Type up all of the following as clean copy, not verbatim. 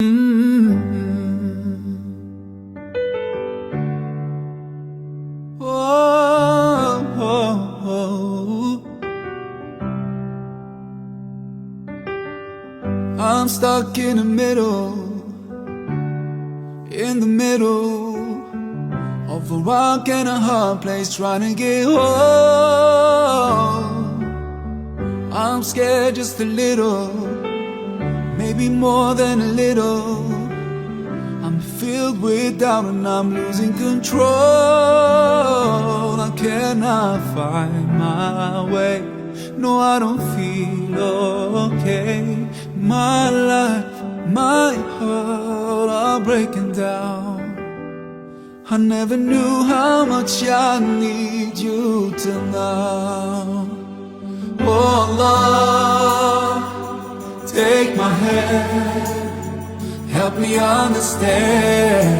Oh, oh, oh. I'm stuck in the middle of a rock and a hard place, trying to get home. I'm scared just a little, maybe more than a little. I'm filled with doubt and I'm losing control. I cannot find my way. No, I don't feel okay. My life, my heart are breaking down. I never knew how much I need you till now. Oh Lord, take my hand, help me understand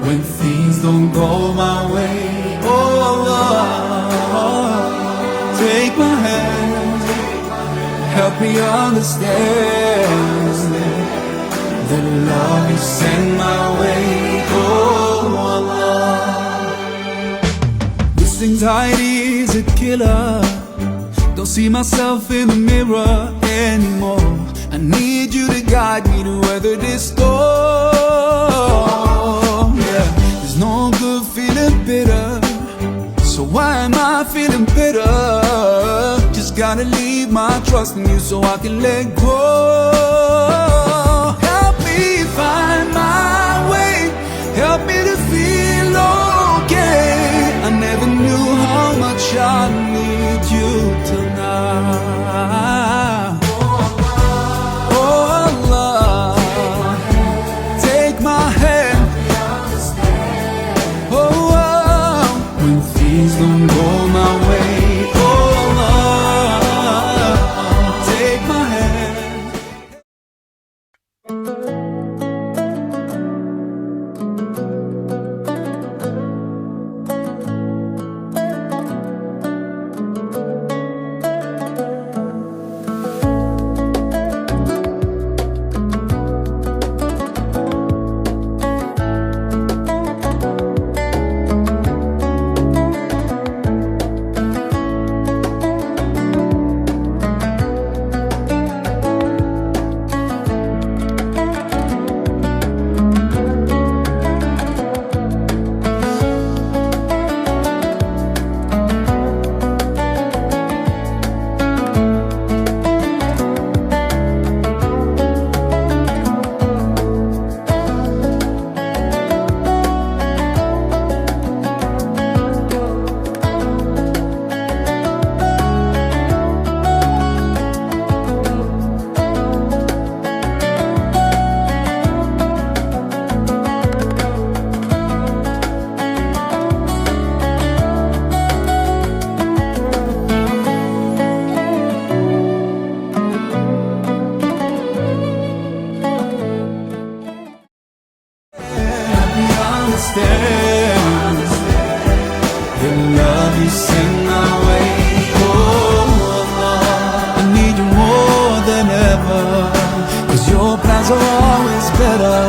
when things don't go my way. Oh Lord, take my hand, help me understand the love you send my way. Oh Lord, this anxiety is a killer. Don't see myself in the mirror anymore. I need you to guide me to weather this storm. Yeah, there's no good feeling bitter, so why am I feeling bitter? Just gotta leave my trust in you so I can let go. Help me find my way, help me to feel okay. I never knew how much I need you till now. Oh Lord, take my hand. Oh, when things don't go my way. Oh Lord, take my hand. The love you send my way. Oh Lord, I need you more than ever, 'cause your plans are always better.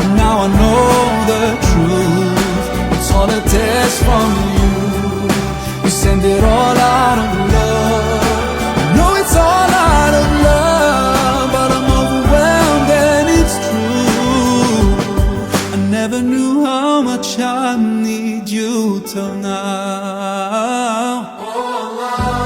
And now I know the truth, it's all a test from you. You send it all out of love. I know it's all out of love, but I'm overwhelmed and it's true. I never knew how much I need you till now. Oh,